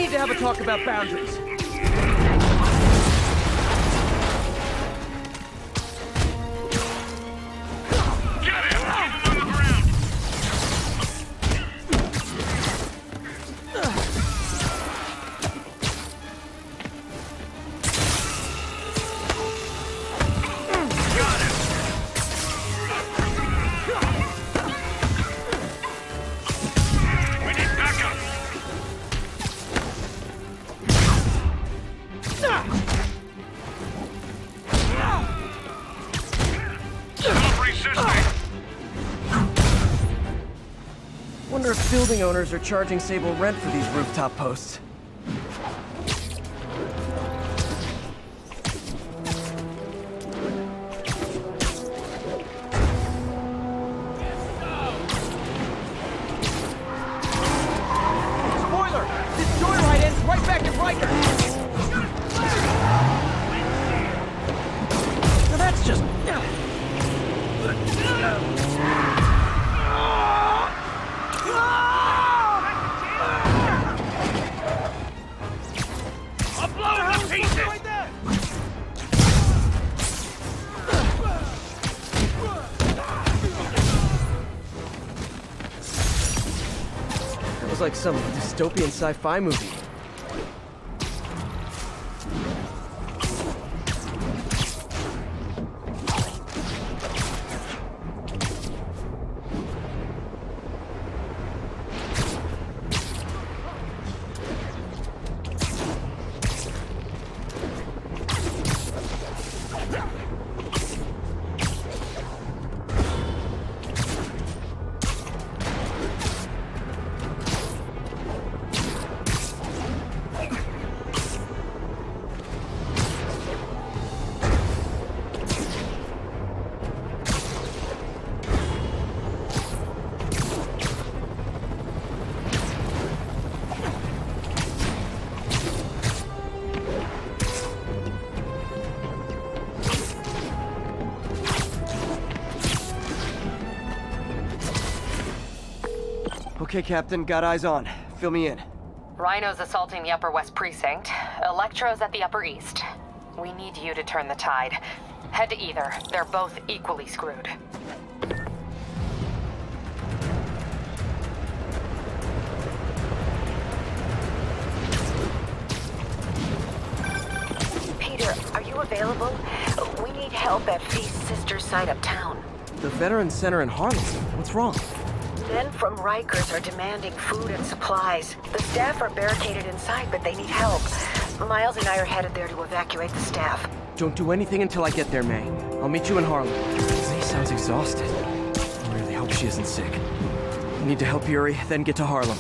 need to have a talk about boundaries. Wonder if building owners are charging Sable rent for these rooftop posts. Spoiler! This joyride ends right back at Riker! Now that's just... Like some dystopian sci-fi movie. Okay, Captain, got eyes on. Fill me in. Rhino's assaulting the Upper West Precinct. Electro's at the Upper East. We need you to turn the tide. Head to either. They're both equally screwed. Peter, are you available? We need help at Feast's sister's site uptown. The Veterans Center in Harlem. What's wrong? Men from Rikers are demanding food and supplies. The staff are barricaded inside, but they need help. Miles and I are headed there to evacuate the staff. Don't do anything until I get there, May. I'll meet you in Harlem. May sounds exhausted. I really hope she isn't sick. I need to help Yuri, then get to Harlem.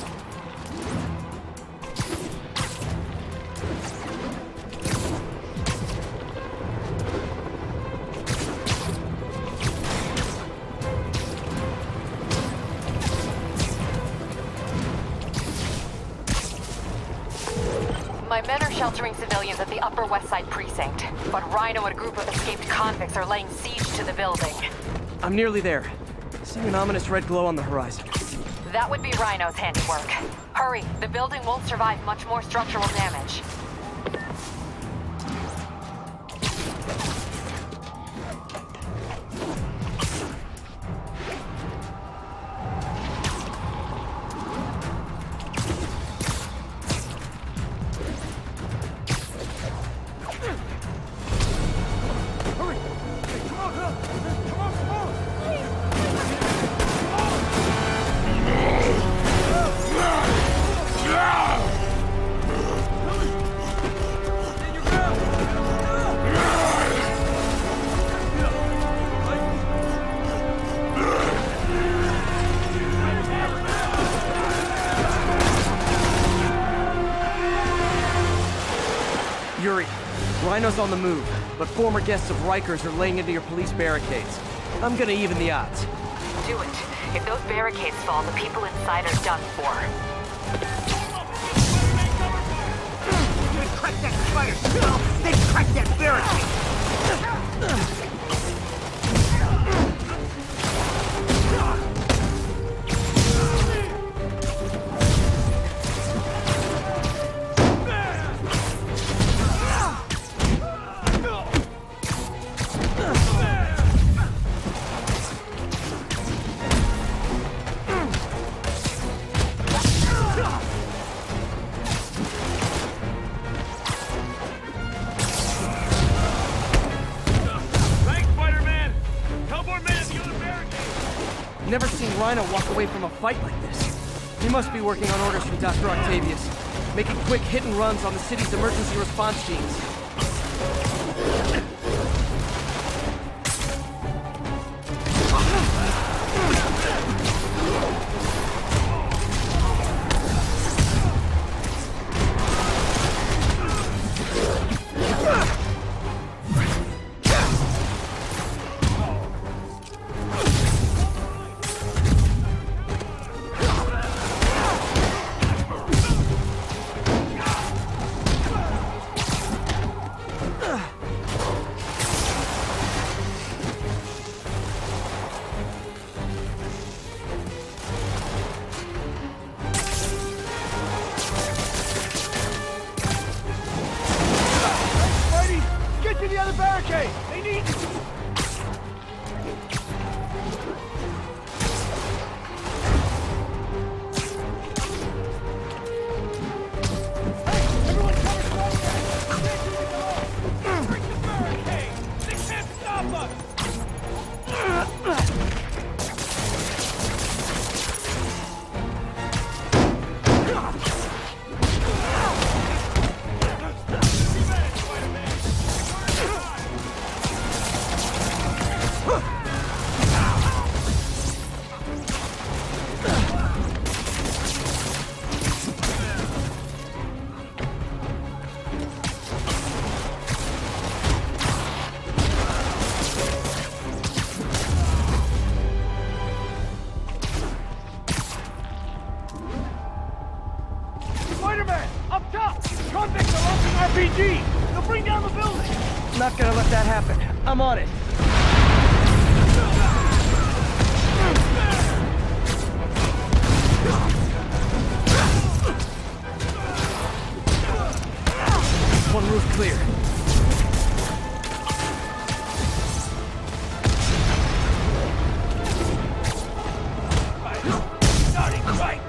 My men are sheltering civilians at the Upper West Side Precinct, but Rhino and a group of escaped convicts are laying siege to the building. I'm nearly there. See an ominous red glow on the horizon. That would be Rhino's handiwork. Hurry, the building won't survive much more structural damage. Yuri, Rhino's on the move, but former guests of Rikers are laying into your police barricades. I'm gonna even the odds. Do it. If those barricades fall, the people inside are done for. They cracked that spider! They cracked that barricade! Never seen Rhino walk away from a fight like this. He must be working on orders from Dr. Octavius, making quick hit and runs on the city's emergency response teams. They'll bring down the building! Not gonna let that happen. I'm on it. One roof clear. Starting right!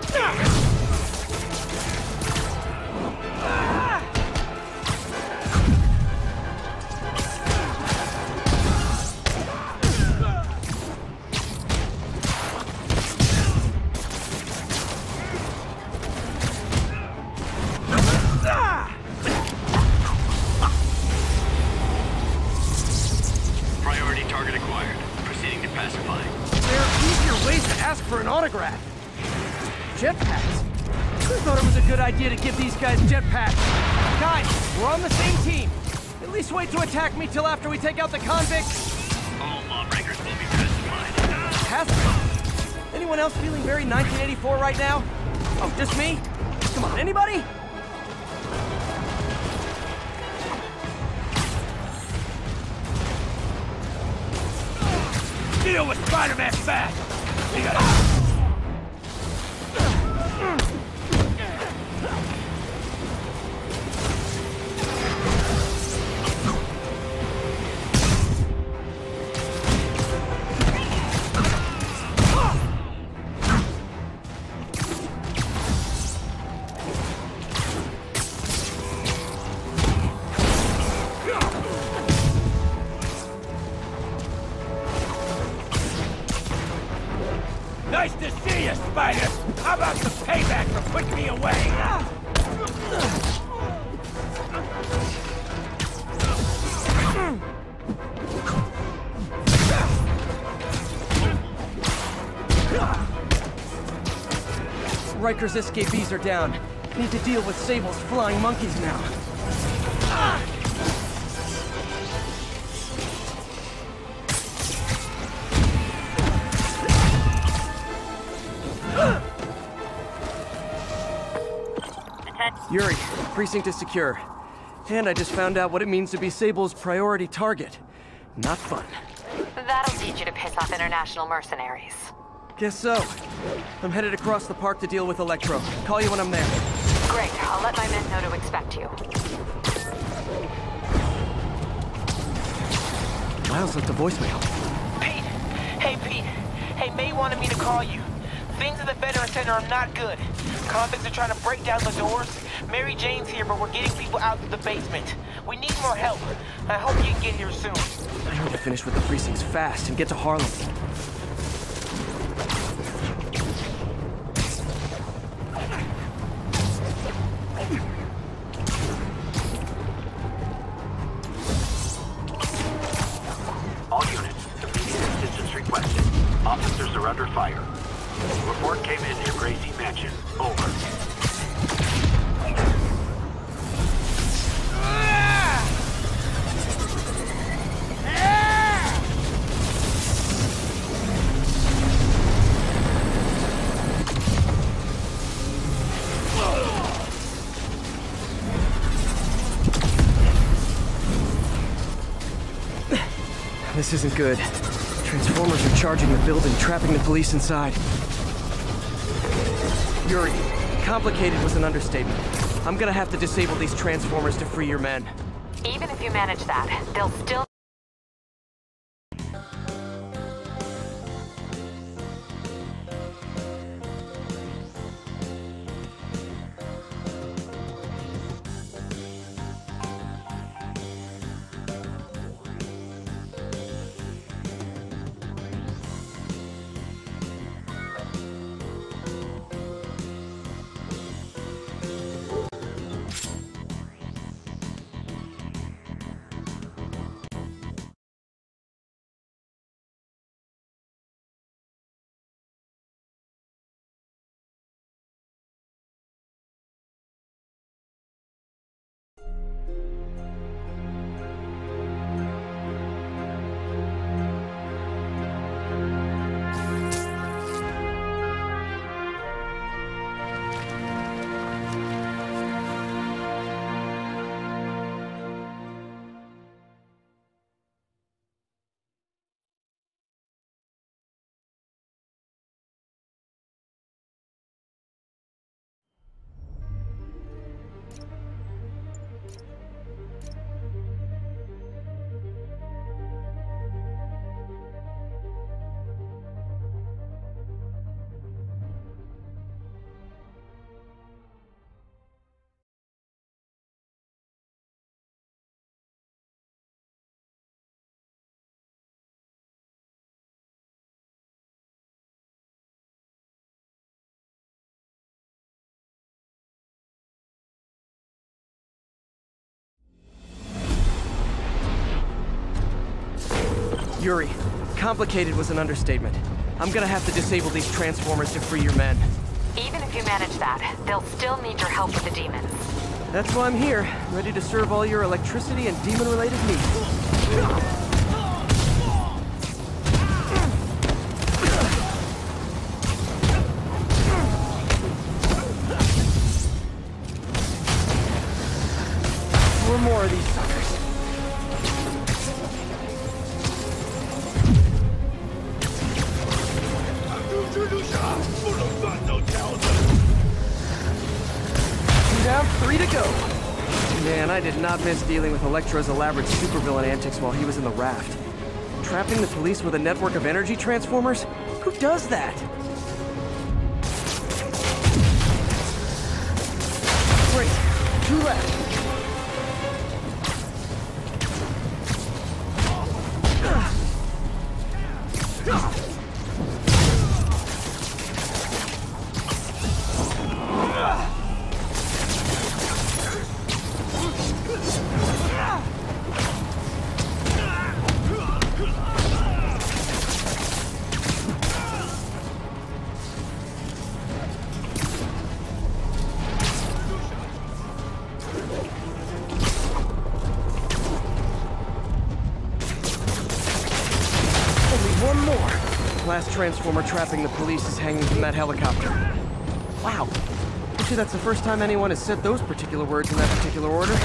For an autograph. Jetpacks? I thought it was a good idea to give these guys jetpacks. Guys, we're on the same team. At least wait to attack me till after we take out the convicts. All lawbreakers will be pacified. Pacified? Anyone else feeling very 1984 right now? Oh, just me? Come on, anybody? Deal with Spider-Man fast! Nice to see you, Spider! How about some payback for putting me away? Riker's escapees are down. Need to deal with Sable's flying monkeys now. Yuri, precinct is secure. And I just found out what it means to be Sable's priority target. Not fun. That'll teach you to piss off international mercenaries. Guess so. I'm headed across the park to deal with Electro. Call you when I'm there. Great. I'll let my men know to expect you. Miles left a voicemail. Pete! Hey, Pete. Hey, May wanted me to call you. Things at the Veteran Center are not good. Convicts are trying to break down the doors. Mary Jane's here, but we're getting people out of the basement. We need more help. I hope you can get here soon. I need to finish with the precincts fast and get to Harlem. under fire. Report came in near Gracie Mansion. Over. This isn't good. Transformers are charging the building, trapping the police inside. Yuri, complicated was an understatement. I'm gonna have to disable these transformers to free your men. Even if you manage that, they'll still... Yuri, complicated was an understatement. I'm gonna have to disable these transformers to free your men. Even if you manage that, they'll still need your help with the demons. That's why I'm here, ready to serve all your electricity and demon-related needs. Four more of these suckers. Down, 3 to go. Man, I did not miss dealing with Electro's elaborate supervillain antics while he was in the raft. Trapping the police with a network of energy transformers? Who does that? Great. 2 left. Last transformer trapping the police is hanging from that helicopter. Wow. Bet you that's the first time anyone has said those particular words in that particular order.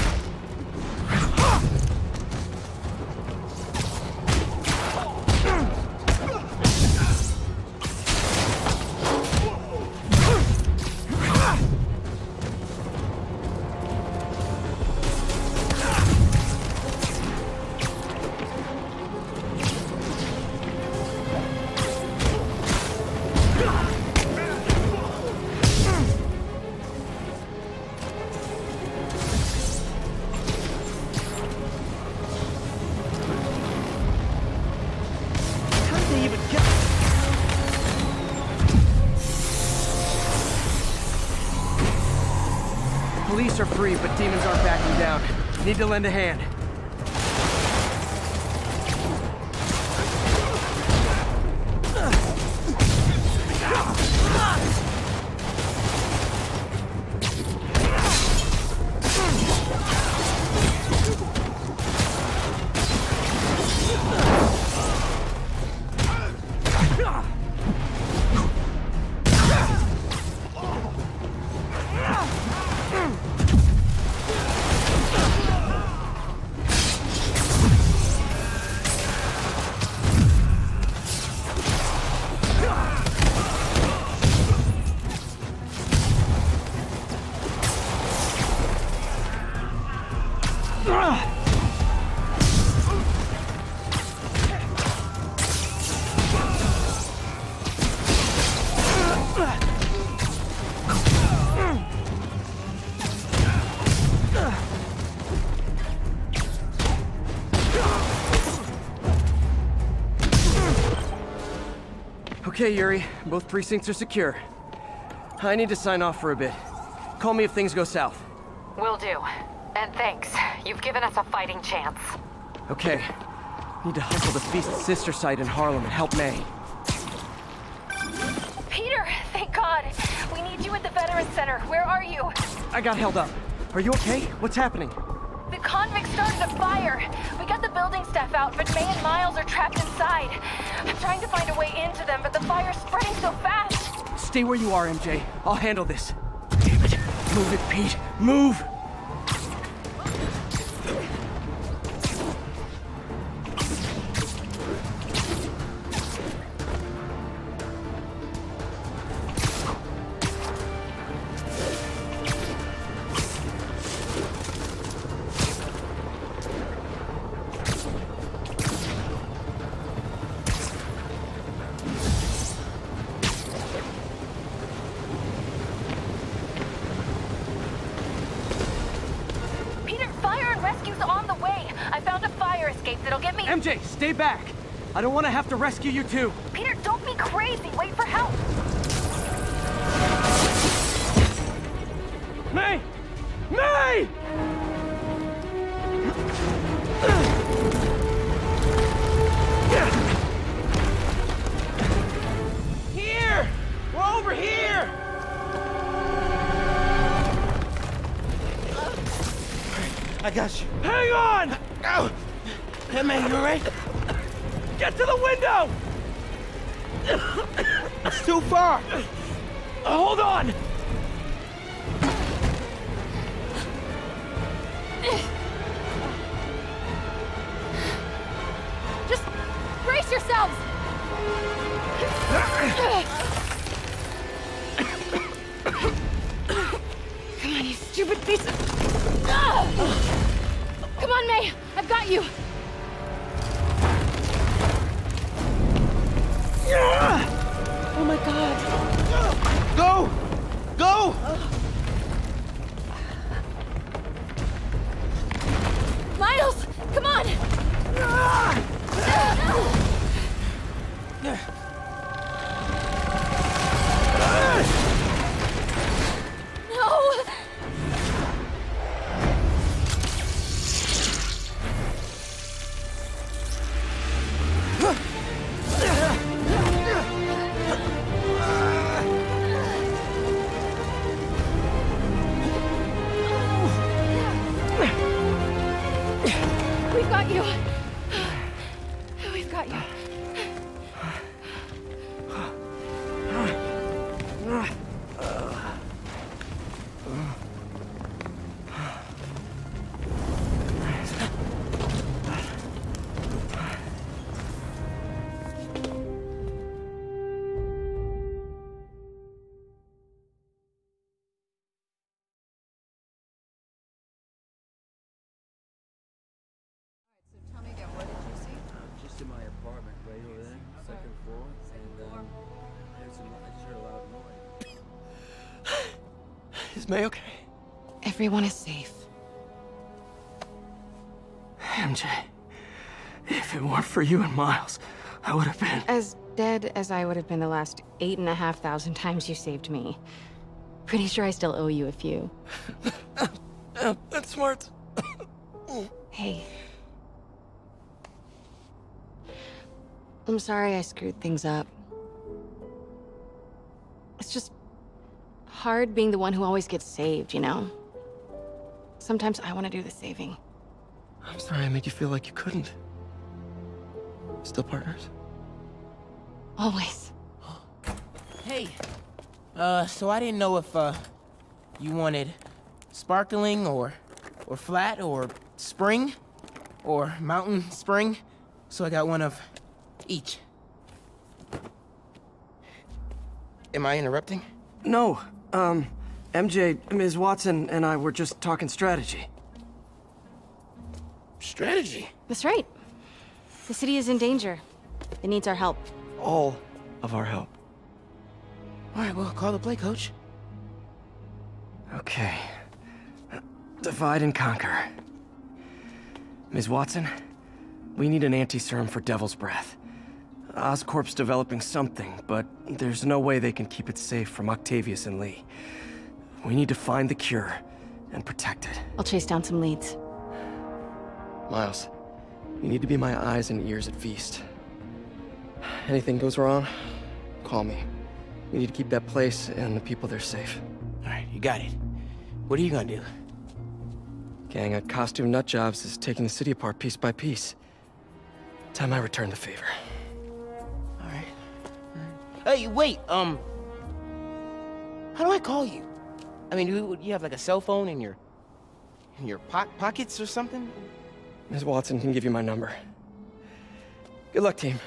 Police are free, but demons aren't backing down. Need to lend a hand. Okay, Yuri. Both precincts are secure. I need to sign off for a bit. Call me if things go south. Will do. And thanks. You've given us a fighting chance. Okay. Need to hustle the Feast's sister site in Harlem and help May. Peter, thank God. We need you at the Veterans Center. Where are you? I got held up. Are you okay? What's happening? The convicts started a fire. We got the building staff out, but May and Miles are trapped inside. I'm trying to find a way into them, but the fire's spreading so fast. Stay where you are, MJ. I'll handle this. Damn it. Move it, Pete. Move! MJ, stay back! I don't want to have to rescue you too! Peter, don't be crazy! Wait for help! May! May! Here! We're over here! I got you. Hang on! Ow! Hey, man, you alright? Get to the window! It's too far. Hold on! Just brace yourselves! Come on, you stupid piece of... Come on, May! I've got you! Oh my God! Go! Go! Miles! Come on! No! We've got you. We've got you. Just in my apartment right over there, second floor, and there's I just heard a loud noise. Is May okay? Everyone is safe. MJ, if it weren't for you and Miles, I would have been... As dead as I would have been the last 8,500 times you saved me. Pretty sure I still owe you a few. That's smart. Hey. I'm sorry I screwed things up. It's just hard being the one who always gets saved, you know? Sometimes I want to do the saving. I'm sorry I made you feel like you couldn't. Still partners? Always. Hey. So I didn't know if, you wanted sparkling or flat or spring or mountain spring. So I got one of each. Am I interrupting? No. MJ, Ms. Watson, and I were just talking strategy. Strategy? That's right. The city is in danger. It needs our help. All of our help. All right, well, call the play, coach. Okay. Divide and conquer. Ms. Watson, we need an anti-serum for Devil's Breath. Oscorp's developing something, but there's no way they can keep it safe from Octavius and Lee. We need to find the cure and protect it. I'll chase down some leads. Miles, you need to be my eyes and ears at Feast. Anything goes wrong, call me. We need to keep that place and the people there safe. All right, you got it. What are you gonna do? Gang of costume nutjobs is taking the city apart piece by piece. Time I return the favor. All right. Hey, wait, how do I call you? I mean, you have like a cell phone in your pockets or something? Ms. Watson can give you my number. Good luck, team.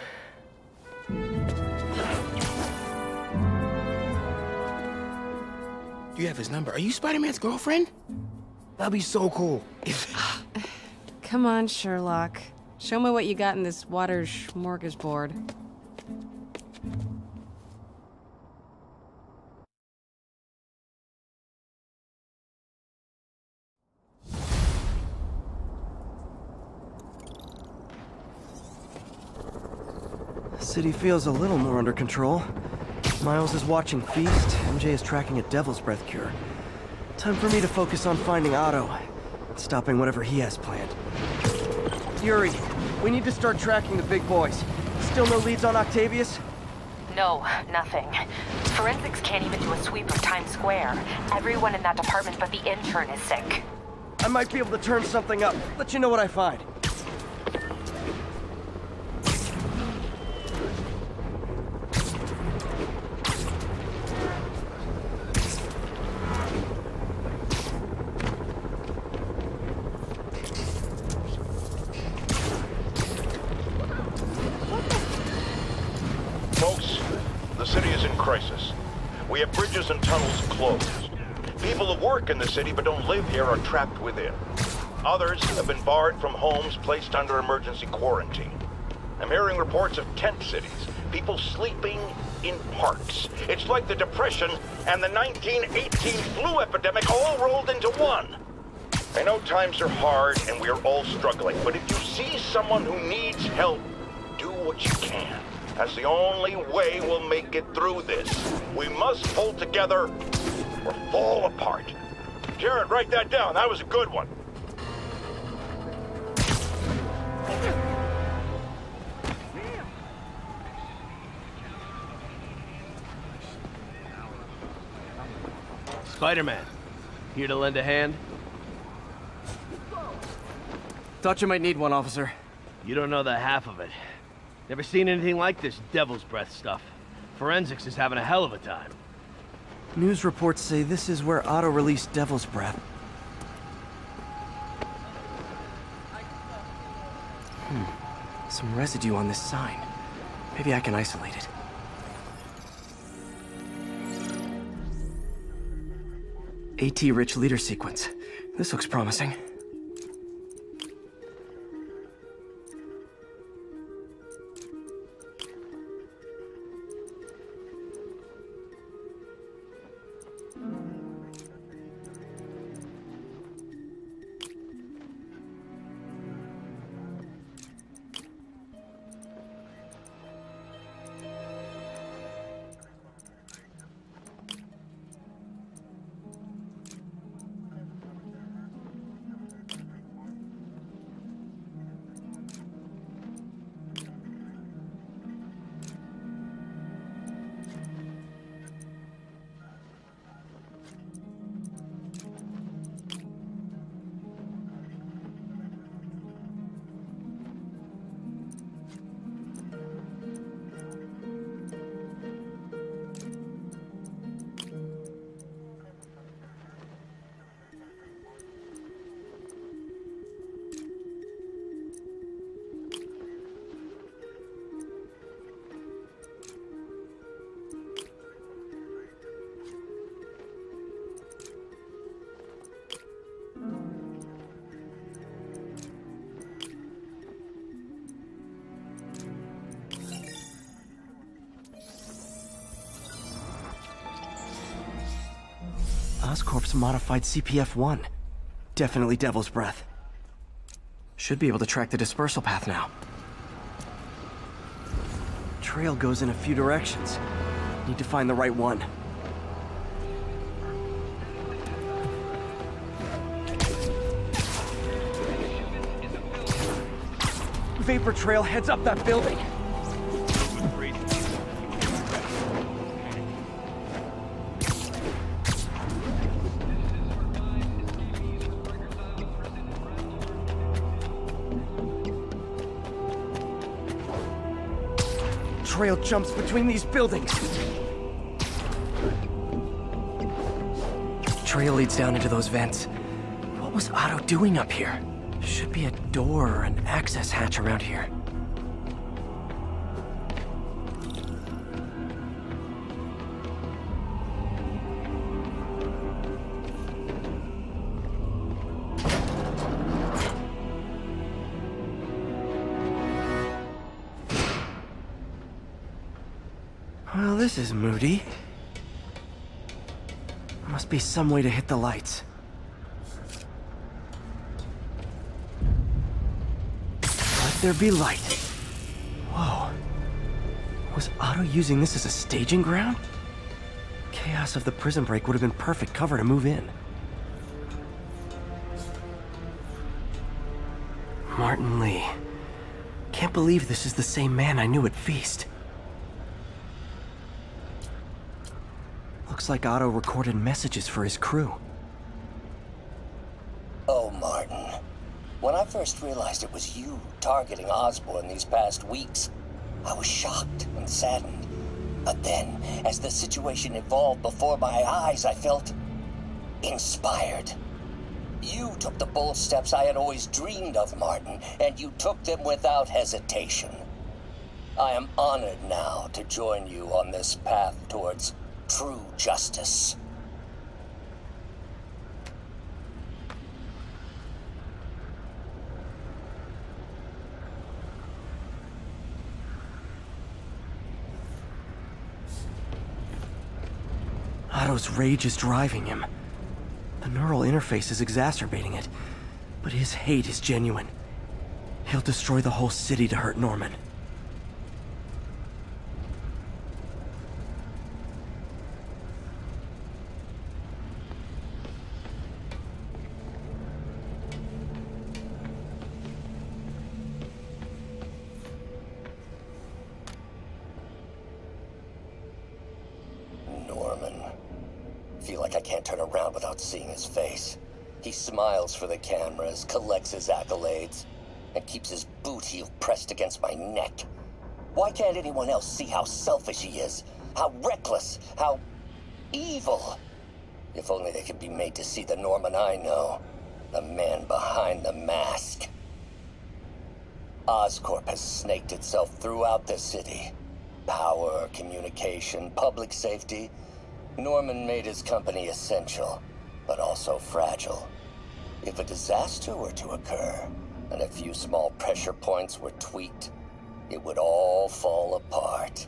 You have his number. Are you Spider-Man's girlfriend? That'd be so cool. Come on, Sherlock. Show me what you got in this water smorgasbord. City feels a little more under control. Miles is watching Feast, MJ is tracking a Devil's Breath cure. Time for me to focus on finding Otto, stopping whatever he has planned. Yuri, we need to start tracking the big boys. Still no leads on Octavius? No, nothing. Forensics can't even do a sweep of Times Square. Everyone in that department but the intern is sick. I might be able to turn something up. Let you know what I find. Folks, the city is in crisis. We have bridges and tunnels closed. People who work in the city but don't live here are trapped within. Others have been barred from homes, placed under emergency quarantine. I'm hearing reports of tent cities, people sleeping in parks. It's like the Depression and the 1918 flu epidemic all rolled into one. I know times are hard and we are all struggling, but if you see someone who needs help, do what you can. That's the only way we'll make it through this. We must hold together or fall apart. Jared, write that down. That was a good one. Spider-Man, here to lend a hand? Thought you might need one, officer. You don't know the half of it. Never seen anything like this Devil's Breath stuff. Forensics is having a hell of a time. News reports say this is where Otto released Devil's Breath. Some residue on this sign. Maybe I can isolate it. AT-rich leader sequence. This looks promising. Oscorp's modified CPF-1. Definitely Devil's Breath. Should be able to track the dispersal path now. Trail goes in a few directions. Need to find the right one. Vapor trail heads up that building. Trail jumps between these buildings. Trail leads down into those vents. What was Otto doing up here? Should be a door or an access hatch around here. Well, this is moody. Must be some way to hit the lights. Let there be light. Whoa. Was Otto using this as a staging ground? Chaos of the prison break would have been perfect cover to move in. Martin Lee. Can't believe this is the same man I knew at Feast. Looks like Otto recorded messages for his crew. Oh, Martin. When I first realized it was you targeting Osborn these past weeks, I was shocked and saddened. But then, as the situation evolved before my eyes, I felt inspired. You took the bold steps I had always dreamed of, Martin, and you took them without hesitation. I am honored now to join you on this path towards true justice. Otto's rage is driving him. The neural interface is exacerbating it, but his hate is genuine. He'll destroy the whole city to hurt Norman. Feel like I can't turn around without seeing his face. He smiles for the cameras, collects his accolades, and keeps his boot heel pressed against my neck. Why can't anyone else see how selfish he is? How reckless? How evil? If only they could be made to see the Norman I know. The man behind the mask. Oscorp has snaked itself throughout the city. Power, communication, public safety. Norman made his company essential, but also fragile. If a disaster were to occur, and a few small pressure points were tweaked, it would all fall apart.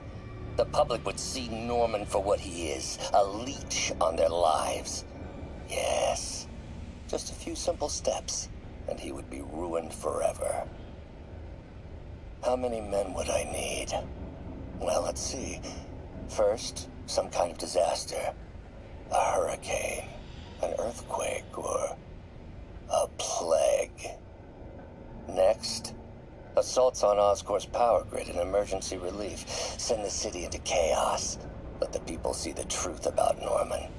The public would see Norman for what he is, a leech on their lives. Yes, just a few simple steps, and he would be ruined forever. How many men would I need? Well, let's see. First, some kind of disaster. A hurricane, an earthquake, or a plague. Next, assaults on Oscorp's power grid and emergency relief. Send the city into chaos. Let the people see the truth about Norman.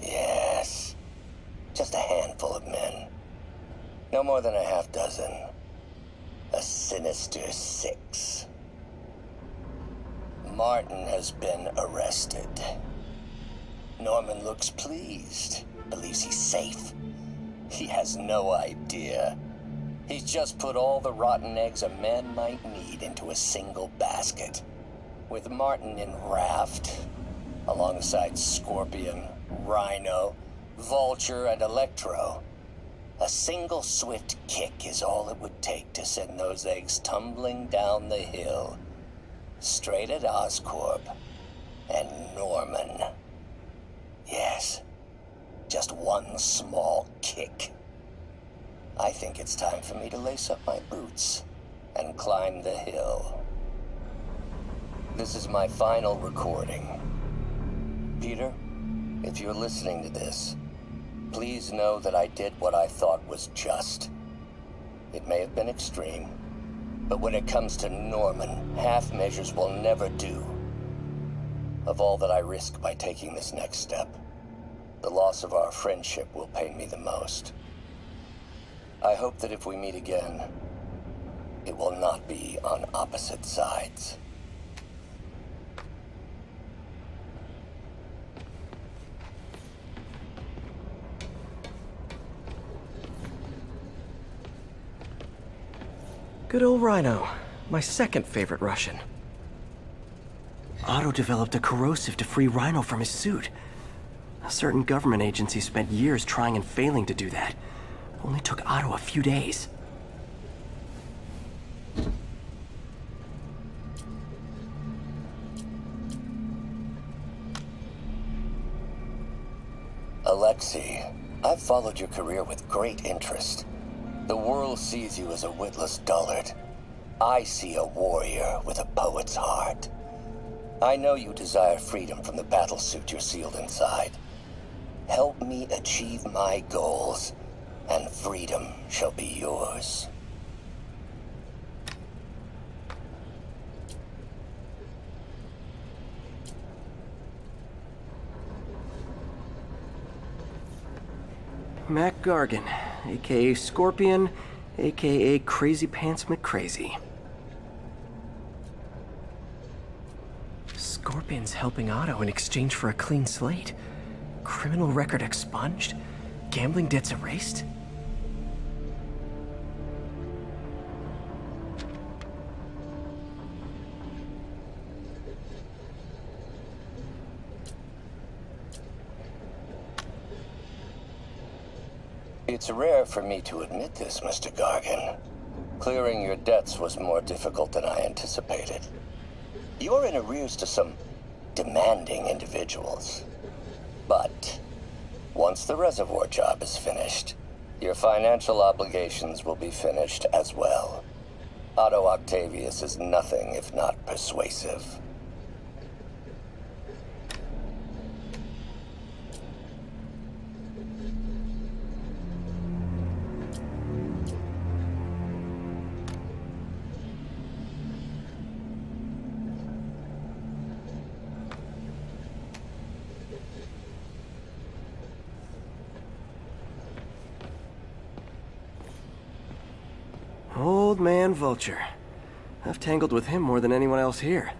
Yes, just a handful of men. No more than a half dozen. A sinister 6. Martin has been arrested. Norman looks pleased, believes he's safe. He has no idea. He's just put all the rotten eggs a man might need into a single basket. With Martin in raft, alongside Scorpion, Rhino, Vulture and Electro, a single swift kick is all it would take to send those eggs tumbling down the hill. Straight at Oscorp and Norman. Yes, just one small kick. I think it's time for me to lace up my boots and climb the hill. This is my final recording. Peter, if you're listening to this, please know that I did what I thought was just. It may have been extreme, but when it comes to Norman, half measures will never do. Of all that I risk by taking this next step, the loss of our friendship will pain me the most. I hope that if we meet again, it will not be on opposite sides. Good old Rhino. My second favorite Russian. Otto developed a corrosive to free Rhino from his suit. A certain government agency spent years trying and failing to do that. Only took Otto a few days. Alexei, I've followed your career with great interest. The world sees you as a witless dullard. I see a warrior with a poet's heart. I know you desire freedom from the battlesuit you're sealed inside. Help me achieve my goals, and freedom shall be yours. Mac Gargan, aka Scorpion, aka Crazy Pants McCrazy. Scorpion's helping Otto in exchange for a clean slate. Criminal record expunged? Gambling debts erased? It's rare for me to admit this, Mr. Gargan. Clearing your debts was more difficult than I anticipated. You're in arrears to some demanding individuals. But once the reservoir job is finished, your financial obligations will be finished as well. Otto Octavius is nothing if not persuasive. Old man Vulture. I've tangled with him more than anyone else here.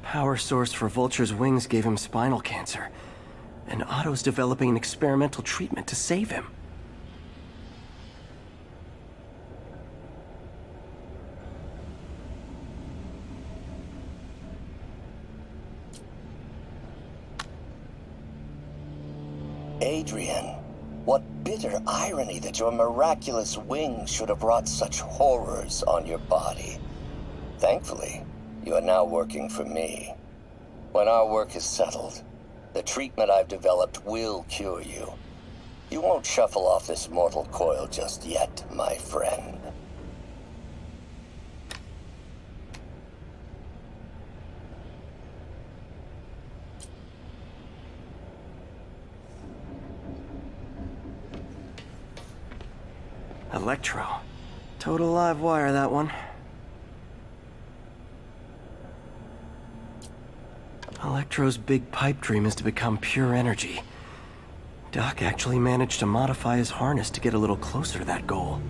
Power source for Vulture's wings gave him spinal cancer, and Otto's developing an experimental treatment to save him. Adrian, what bitter irony that your miraculous wings should have brought such horrors on your body. Thankfully, you are now working for me. When our work is settled, the treatment I've developed will cure you. You won't shuffle off this mortal coil just yet, my friend. Electro. Total live wire, that one. Electro's big pipe dream is to become pure energy. Doc actually managed to modify his harness to get a little closer to that goal.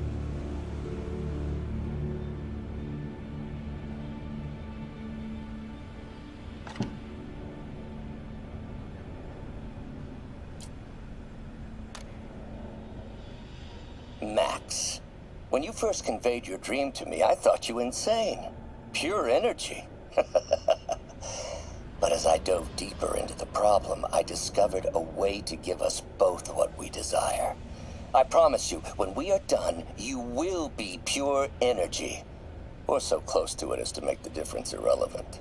Max, when you first conveyed your dream to me, I thought you insane. Pure energy. But as I dove deeper into the problem, I discovered a way to give us both what we desire. I promise you, when we are done, you will be pure energy. Or so close to it as to make the difference irrelevant.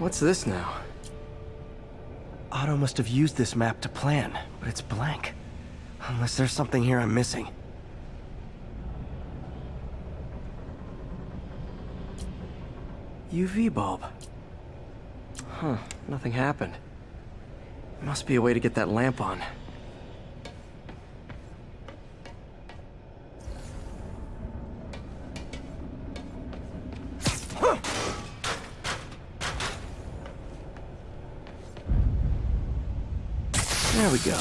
What's this now? Otto must have used this map to plan, but it's blank. Unless there's something here I'm missing. UV bulb. Huh, nothing happened. Must be a way to get that lamp on. There we go.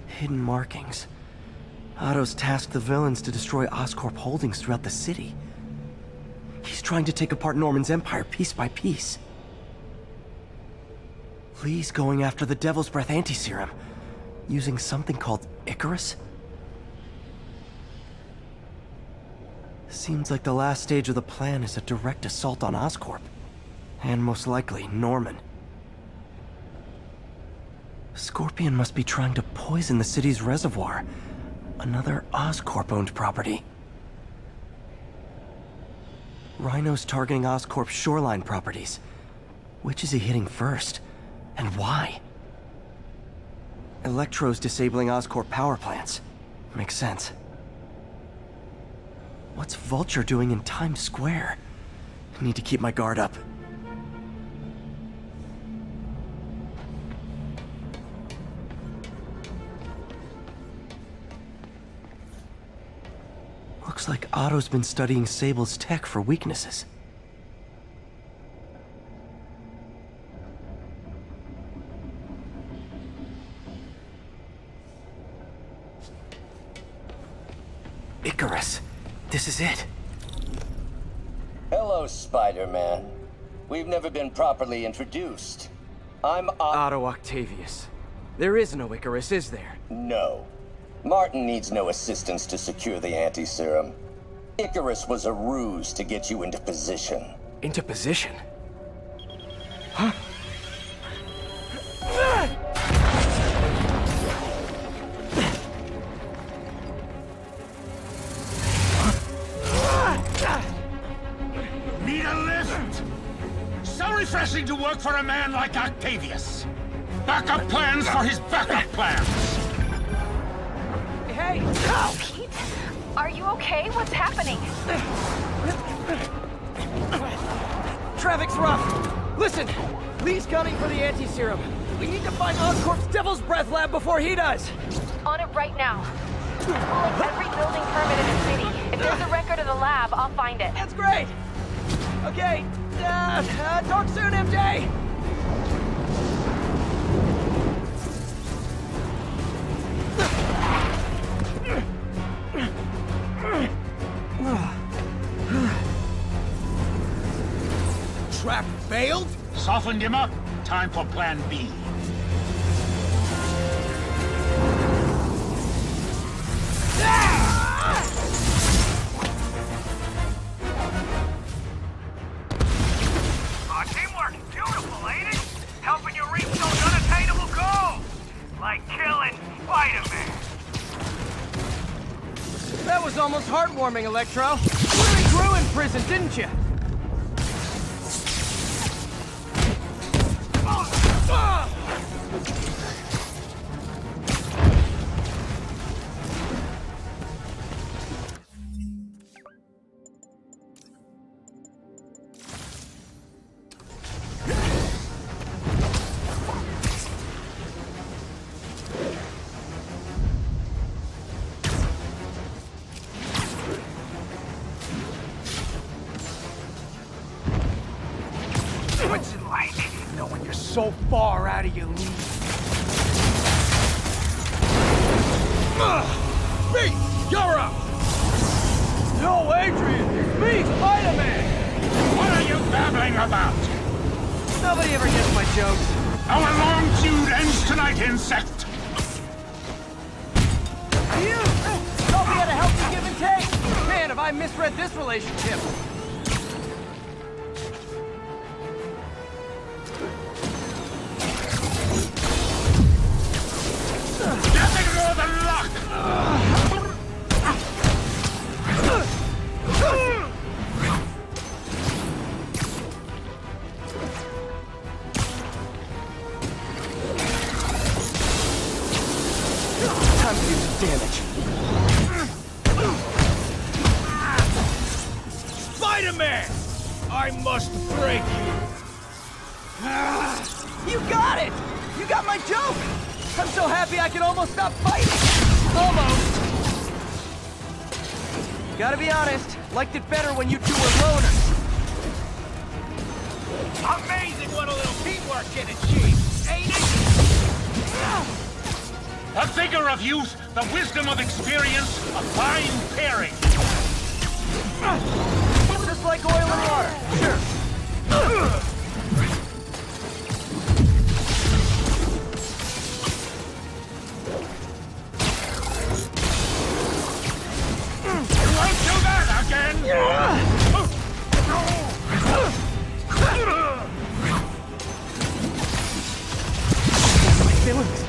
Hidden markings. Otto's tasked the villains to destroy Oscorp holdings throughout the city. He's trying to take apart Norman's empire piece by piece. Lee's going after the Devil's Breath anti-serum, using something called Icarus? Seems like the last stage of the plan is a direct assault on Oscorp. And most likely, Norman. Scorpion must be trying to poison the city's reservoir. Another Oscorp-owned property. Rhino's targeting Oscorp's shoreline properties. Which is he hitting first? And why? Electro's disabling Oscorp power plants. Makes sense. What's Vulture doing in Times Square? I need to keep my guard up. Looks like Otto's been studying Sable's tech for weaknesses. Icarus. This is it. Hello, Spider-Man. We've never been properly introduced. I'm Otto Octavius. There is no Icarus, is there? No. Martin needs no assistance to secure the anti-serum. Icarus was a ruse to get you into position. Into position? Huh? Need a lift? So refreshing to work for a man like Octavius. Backup plans for his backup plans. Hey! Pete? Are you okay? What's happening? Traffic's rough. Listen, Lee's gunning for the anti-serum. We need to find Oscorp's Devil's Breath lab before he does. On it right now. Pulling every building permit in the city. If there's a record of the lab, I'll find it. That's great. Okay, talk soon, MJ. Trap failed? Softened him up. Time for plan B. Teamwork, beautiful, ain't it? Helping you reach those unattainable goals. Like killing Spider-Man. That was almost heartwarming, Electro. You really grew in prison, didn't you? What's it like knowing you're so far out of your league? Me! You're up! No, Adrian! It's me, Spider-Man! What are you babbling about? Nobody ever gets my jokes. Our long feud ends tonight, insect! You! Thought we had a healthy give and take! Man, have I misread this relationship! Nothing more than luck! man! I must break you! You got it! You got my joke! I'm so happy I can almost stop fighting! Almost! Gotta be honest, liked it better when you two were loners. Amazing what a little teamwork can achieve, ain't it? The vigor of youth, the wisdom of experience, a fine pairing. Just like oil and water, sure. Won't do that again! My feelings.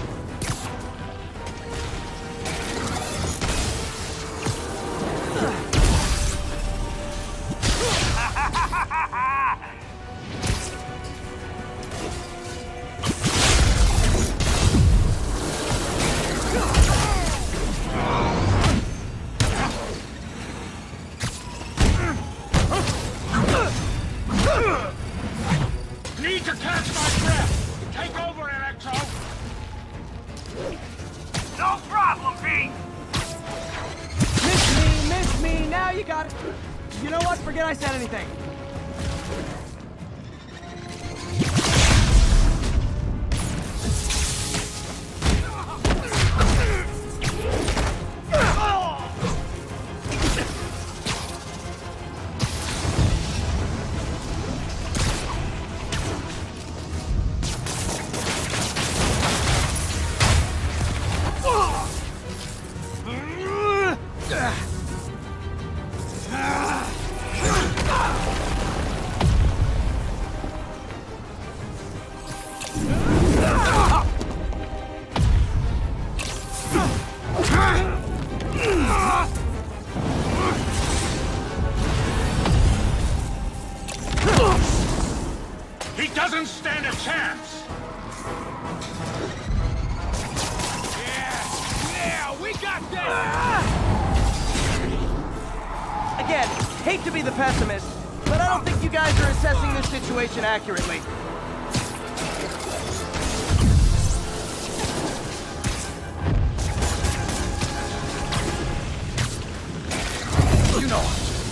Need to catch my breath! Take over, Electro! No problem, Pete! Miss me, now you got it. You know what, forget I said anything. He doesn't stand a chance! Yeah, we got this! Again, hate to be the pessimist, but I don't think you guys are assessing this situation accurately. You know,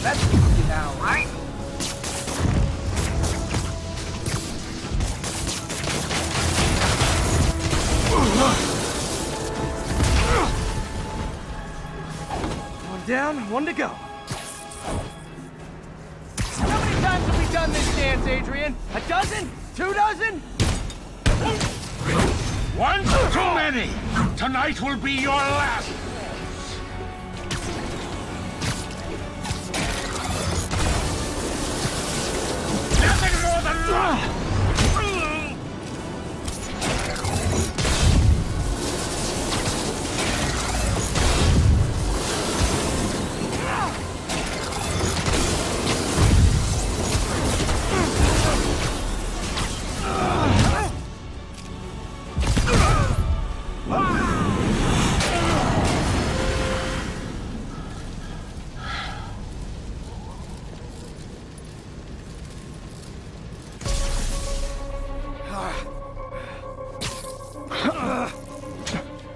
that's easy now, right? One down, one to go. How many times have we done this dance, Adrian? A dozen? 2 dozen? One too many! Tonight will be your last! Nothing more than love!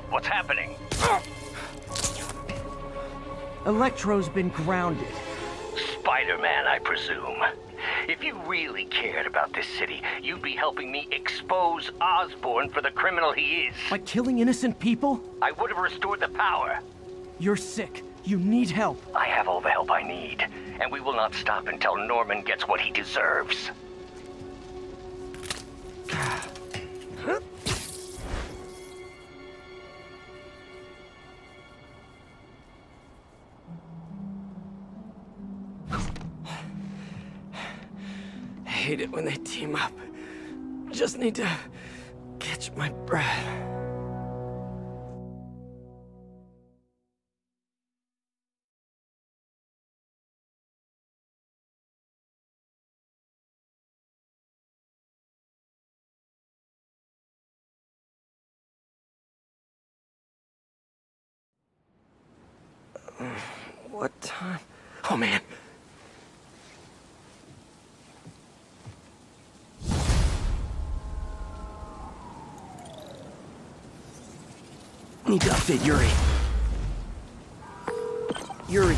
What's happening? Electro's been grounded. Spider-Man, I presume. If you really cared about this city, you'd be helping me expose Osborn for the criminal he is. By killing innocent people? I would have restored the power. You're sick. You need help. I have all the help I need, and we will not stop until Norman gets what he deserves. I hate it when they team up. Just need to catch my breath. What time? Oh man. update Yuri. Yuri,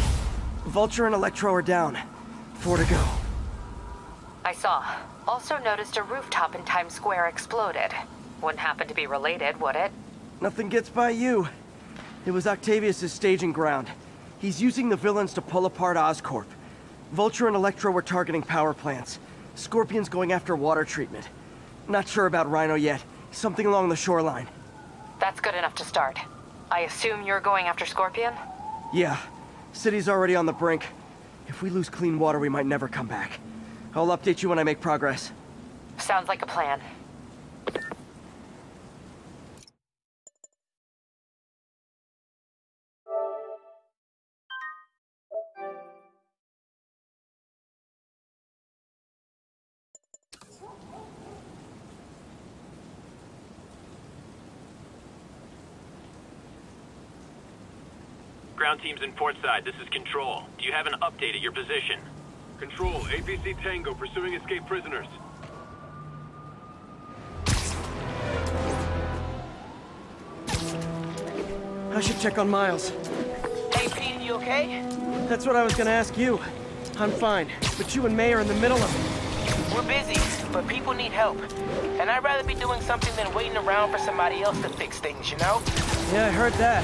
Vulture and Electro are down. 4 to go. I saw. Also noticed a rooftop in Times Square exploded. Wouldn't happen to be related, would it? Nothing gets by you. It was Octavius' staging ground. He's using the villains to pull apart Oscorp. Vulture and Electro were targeting power plants. Scorpion's going after water treatment. Not sure about Rhino yet. Something along the shoreline. That's good enough to start. I assume you're going after Scorpion? Yeah. City's already on the brink. If we lose clean water, we might never come back. I'll update you when I make progress. Sounds like a plan. Ground teams in Portside, this is Control. Do you have an update at your position? Control, APC Tango pursuing escaped prisoners. I should check on Miles. Hey, Pete, you okay? That's what I was gonna ask you. I'm fine, but you and May are in the middle of it. We're busy, but people need help. And I'd rather be doing something than waiting around for somebody else to fix things, you know? Yeah, I heard that.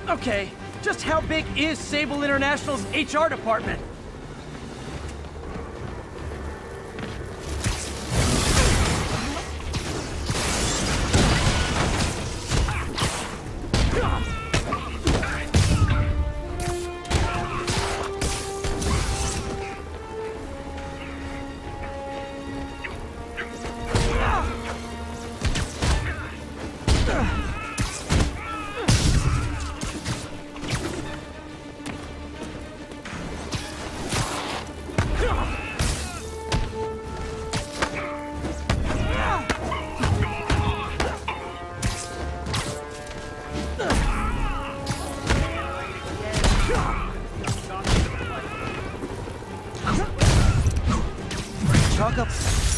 Okay, just how big is Sable International's HR department? Chalk up.